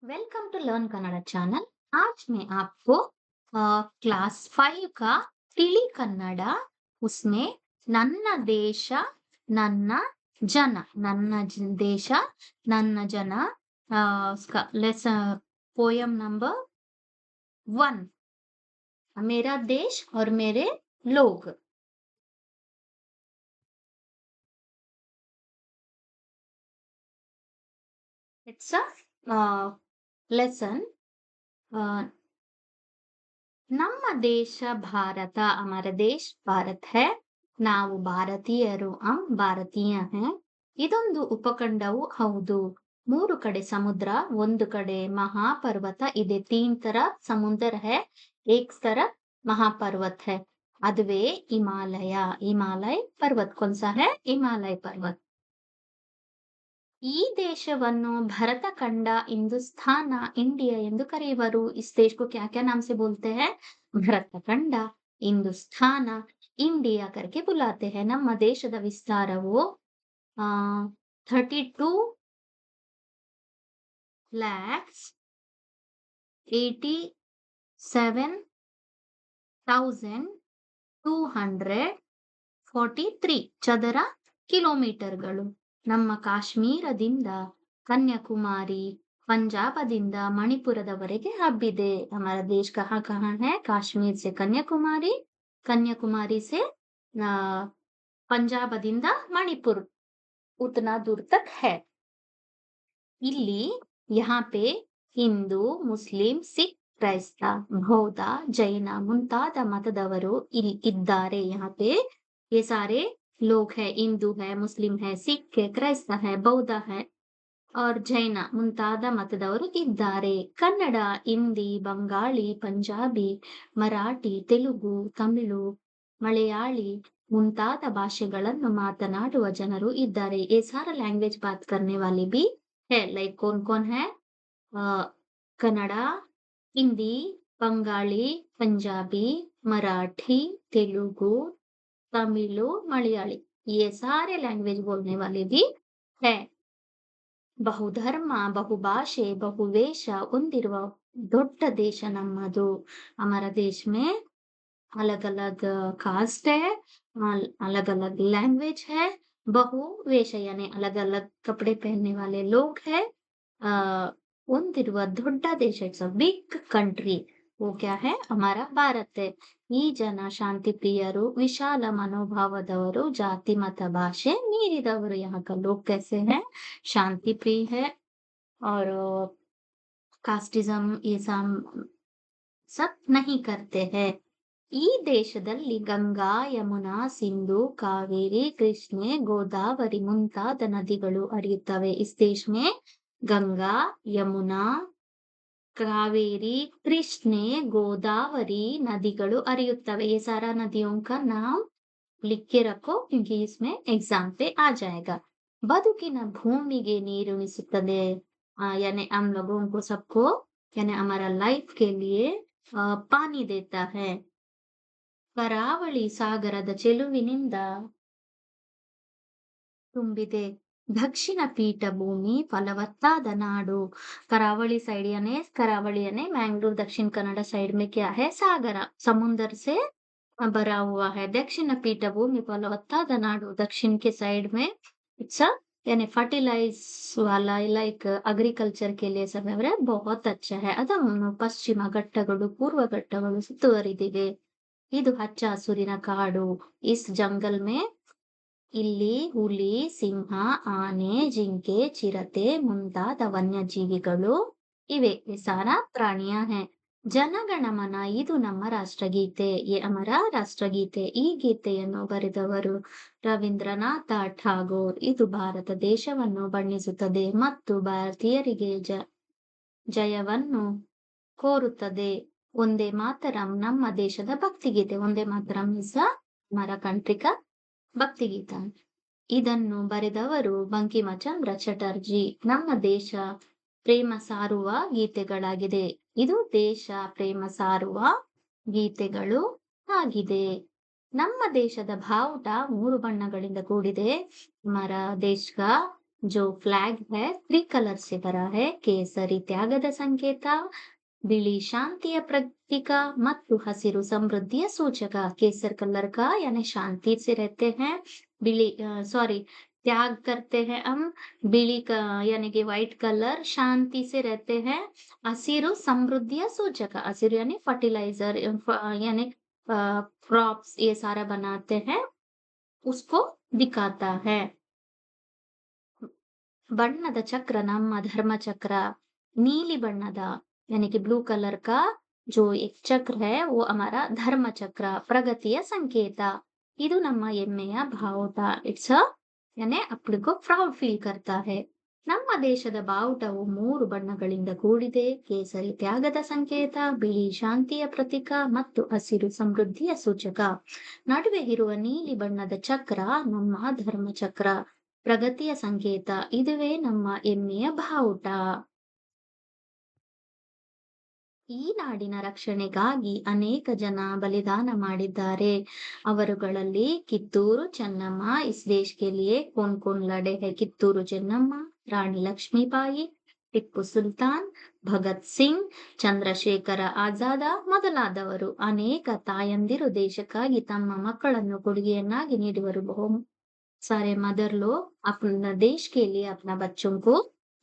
Welcome to learn Kannada channel. आज मैं आपको क्लास 5 का तिली कन्नड़ा उसमें नन्न देश नन्न जन देश नन्न जन उसका लेसन पोयम नंबर 1 मेरा देश और मेरे लोग। It's a lesson. ನಮ್ಮ ದೇಶ ಭಾರತ हमारा देश भारत है ನಾವು ಭಾರತೀಯರು ಭಾರತೀಯ हैं ಇದೊಂದು ಉಪಖಂಡವು ಹೌದು ಮೂರು ಕಡೆ ಸಮುದ್ರ ಒಂದು ಕಡೆ ಮಹಾಪರ್ವತ ಇದೆ तीन तरफ समुंदर है एक तरफ महापर्वत है अदुवे हिमालय हिमालय पर्वत कौन सा है हिमालय पर्वत ಈ ದೇಶವನ್ನು ಭರತಖಂಡ ಹಿಂದೂಸ್ತಾನ ಇಂಡಿಯಾ ಎಂದು ಕರೆಯುವರು इस देश को क्या क्या नाम से बोलते हैं ಭರತಖಂಡ ಹಿಂದೂಸ್ತಾನ ಇಂಡಿಯಾ करके बुलाते हैं ನಮ್ಮ ದೇಶದ ವಿಸ್ತಾರವು 32 lakhs 87,243 ಚದರ ಕಿಲೋಮೀಟರ್ಗಳು ನಮ್ಮ ಕಾಶ್ಮೀರದಿಂದ ಕನ್ಯಾಕುಮಾರಿ पंजाबದಿಂದ मणिपुरदवरेगे हब्बिदे हमारा देश कहाँ कहाँ है काश्मीर से कन्याकुमारी कन्याकुमारी से पंजाबದಿಂದ मणिपुर उतना दूर तक है ಇಲ್ಲಿ यहाँ पे हिंदू मुस्लिम सिख ಕ್ರೈಸ್ತ ಬೌದ್ಧ ಜೈನ ಮುಂತಾದ ಮತದವರು ಇಲ್ಲಿ ಇದ್ದಾರೆ यहाँ पे ये सारे लोग हैं हिंदू है मुस्लिम है सिख है क्राइस्त है बौद्ध है और ಜೈನ ಮುಂತಾದ ಮತದವರು ಇದ್ದಾರೆ ಕನ್ನಡ ಹಿಂದಿ ಬಂಗಾಳಿ ಪಂಜಾಬಿ ಮರಾಠಿ ತೆಲುಗು ತಮಿಳು ಮಲಯಾಳಿ ಮುಂತಾದ ಭಾಷೆಗಳನ್ನು ಮಾತನಾಡುವ ಜನರು ಇದ್ದಾರೆ ये सारा लैंग्वेज बात करने वाले भी है लाइक कौन कौन है कन्नड़ हिंदी बंगाली पंजाबी मराठी तेलुगु तमिलु मलयाली ये सारे लैंग्वेज बोलने वाले भी है ಬಹುಧರ್ಮ ಬಹುಭಾಷೆ ಬಹುವೇಷ ಹೊಂದಿರುವ ದೊಡ್ಡ ದೇಶ ನಮ್ಮದು हमारा देश में अलग अलग कास्ट है अलग अलग लैंग्वेज है बहुवेष यानी अलग अलग कपड़े पहनने वाले लोग हैं ಹೊಂದಿರುವ ದೊಡ್ಡ ದೇಶ इट्स अ बिग कंट्री वो क्या है हमारा भारत है ಈ ಜನ ಶಾಂತಿ ಪ್ರಿಯರು ವಿಶಾಲ ಮನೋಭಾವದವರು ಜಾತಿ ಮತ ಭಾಷೆ ಮೀರಿದವರು यहाँ का लोग कैसे हैं शांति प्रिय है और कास्टिज्म ये सब नहीं करते हैं ಈ ದೇಶದಲ್ಲಿ ಗಂಗಾ ಯಮುನಾ ಸಿಂಧು ಕಾವೇರಿ ಕೃಷ್ಣೆ ಗೋದಾವರಿ ಮುಂತಾದ ನದಿಗಳು ಹರಿಯುತ್ತವೆ इस देश में गंगा यमुना कावेरी कृष्णे गोदावरी नदिಗಳು ಹರಿಯುತ್ತವೆ ये सारा नदियों का नाम लिख के रखो क्योंकि इसमें एग्जाम पे आ जाएगा ಬದುಕಿನ ಭೂಮಿಗೆ ನೀರುಣಿಸುತ್ತದೆ यानी हम लोगों को सबको यानी हमारा लाइफ के लिए पानी देता है ಕರಾವಳಿ ಸಾಗರದ ಚೆಲುವಿನಿಂದ ತುಂಬಿದೆ दक्षिण पीठभूमि फलवत्ताद नाडु करावली साइड यानी करावली यानी मैंगलोर दक्षिण कन्नड़ साइड में क्या है सागर समुद्र से भरा हुआ है दक्षिण पीठभूमि फलवत्ताद नाडु दक्षिण के साइड में इट्स यानी फर्टिलाइज वाला लाइक अग्रिकल्चर के लिए समय बहुत अच्छा है ಅದನ್ನು ಪಶ್ಚಿಮ ಘಟ್ಟಗಳು ಪೂರ್ವ ಘಟ್ಟಗಳು ಸುತ್ತುವರಿದಿವೆ ಇದು ಹಚ್ಚ ಹಸುರಿನ ಕಾಡು इस जंगल में ಇಲ್ಲಿ ಹುಲಿ ಸಿಂಹ ಆನೆ ಜಿಂಕೆ ಚಿರತೆ ಮುಂತಾದ ವನ್ಯಜೀವಿಗಳು ಇವೆ ಸಾರ ಪ್ರಾಣಿಯ है ಜನಗಣಮನ ಇದು ನಮ್ಮ ರಾಷ್ಟ್ರಗೀತೆ ಅಮರ ರಾಷ್ಟ್ರಗೀತೆ ಈ ಗೀತೆಯನ್ನು ಬರೆದವರು ರವೀಂದ್ರನಾಥ ಠಾಗೋರ್ ಇದು ಭಾರತ ದೇಶವನ್ನು ಬಣ್ಣಿಸುತ್ತದೆ ಮತ್ತು ಭಾರತೀಯರಿಗೆ ಜಯವನ್ನು ಕೋರುತ್ತದೆ ಒಂದೇ ಮಾತರಂ ನಮ್ಮ ದೇಶದ ಭಕ್ತಿಗೀತೆ ಒಂದೇ ಮಾತರಂ ಇಸ್ ಹಮಾರ ಕಂಟ್ರಿ का ಭಕ್ತಿ ಗೀತ ಇದನ್ನು ಬರೆದವರು ಬಂಕಿಮಚಂದ್ರ ಚಟರ್ಜಿ ನಮ್ಮ ದೇಶ ಪ್ರೇಮ ಸಾರುವ ಗೀತೆಗಳಾಗಿದೆ ಇದು ದೇಶ ಪ್ರೇಮ ಸಾರುವ ಗೀತೆಗಳು ಆಗಿದೆ ನಮ್ಮ ದೇಶದ ಬಾವುಟ ಮೂರು ಬಣ್ಣಗಳಿಂದ ಕೂಡಿದೆ ಹಮಾರಾ ದೇಶ का जो फ्लैग है 3 कलर से भरा है. ಕೇಸರಿ ತ್ಯಾಗದ ಸಂಕೇತ, बिली शांतिಯ प्रतीक ಮತ್ತು ಹಸಿರು ಸಮೃದ್ಧಿಯ ಸೂಚಕ. केसर कलर का यानी शांति से रहते हैं. बिली सॉरी त्याग करते हैं हम. बिली का यानी कि व्हाइट कलर शांति से रहते हैं. हसिರು समृद्धिಯ सूचक. हसिರು यानी फर्टिलाइजर यानी क्रॉप्स ये सारा बनाते हैं उसको दिखाता है. ಬಣ್ಣದ ಚಕ್ರ ನಮ್ಮ ಧರ್ಮ ಚಕ್ರ. नीली बಣ್ಣದ यानी कि ब्लू कलर का जो एक चक्र है वो हमारा धर्म चक्र ಪ್ರಗತಿಯ ಸಂಕೇತ. ಇದು ನಮ್ಮ ಹೆಮ್ಮೆಯ ಬಾವುಟ. ಇಟ್ಸ್ ಅ यानी अपने को प्राउड फील करता है. ನಮ್ಮ ದೇಶದ ಬಾವುಟವು 3 ಬಣ್ಣಗಳಿಂದ ಕೂಡಿದೆ. ಕೇಸರಿ ತ್ಯಾಗದ ಸಂಕೇತ, ಬಿಳಿ ಶಾಂತಿಯ ಪ್ರತೀಕ ಮತ್ತು ಹಸಿರು ಸಮೃದ್ಧಿಯ ಸೂಚಕ. ನಡುವೆ ಇರುವ ನೀಲಿ ಬಣ್ಣದ ಚಕ್ರ ನಮ್ಮ ಧರ್ಮ ಚಕ್ರ ಪ್ರಗತಿಯ ಸಂಕೇತ. ಇದುವೇ ನಮ್ಮ ಹೆಮ್ಮೆಯ ಬಾವುಟ. ಈ ನಾಡಿನ ರಕ್ಷಣೆಗಾಗಿ ಅನೇಕ ಜನ ಬಲಿದಾನ ಮಾಡಿದ್ದಾರೆ. ಅವರುಗಳಲ್ಲಿ ಕಿತ್ತೂರು ಚೆನ್ನಮ್ಮ. इस देश के लिए कौन-कौन लड़े हैं? ಕಿತ್ತೂರು ಚೆನ್ನಮ್ಮ, ರಾಣಿ ಲಕ್ಷ್ಮೀಬಾಯಿ, ಟಿಪ್ಪು ಸುಲ್ತಾನ್, ಭಗತ್ ಸಿಂಗ್, ಚಂದ್ರಶೇಖರ ಆಜಾದ ಮೊದಲಾದವರು. ಅನೇಕ ತಾಯಂದಿರು ದೇಶಕ್ಕಾಗಿ ತಮ್ಮ ಮಕ್ಕಳನ್ನು ಕೊಡುಗೆಯನ್ನಾಗಿ ನೀಡುವರು. ಬಹು सारे मदर लोग अपना देश के लिए अपना बच्चों को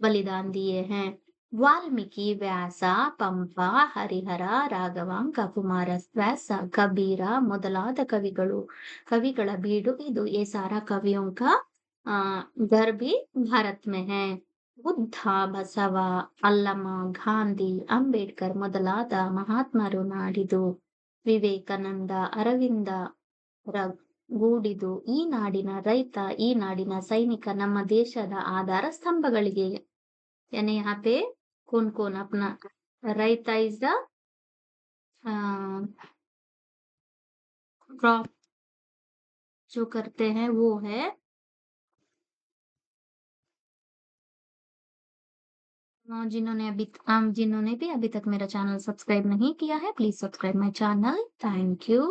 बलिदान दिए हैं. वाल्मीकि, व्यास, ಪಂಪ, ಹರಿಹರ, ರಾಘವಾಂಕ, ಕುಮಾರವ್ಯಾಸ, ಕಬೀರ ಮೊದಲಾದ ಕವಿಗಳ ಬೀಡು ಇದು. ये सारा कवियों का घर भी भारत में है. ಬುದ್ಧ, ಬಸವ, ಅಲ್ಲಮ, ಗಾಂಧಿ, ಅಂಬೇಡ್ಕರ್ ಮೊದಲಾದ ಮಹಾತ್ಮರು ನಾಡಿದು. ವಿವೇಕಾನಂದ, ಅರವಿಂದ ಗೂಡಿದು. ಈ ನಾಡಿನ ರೈತ, ಈ ನಾಡಿನ ಸೈನಿಕ ನಮ್ಮ ದೇಶದ ಆಧಾರ ಸ್ತಂಭಗಳಿಗೆ. यानी यहाँ पे कौन कौन अपना रायता इज द क्रॉप जो करते हैं वो है. जिन्होंने भी अभी तक मेरा चैनल सब्सक्राइब नहीं किया है please subscribe my channel. Thank you.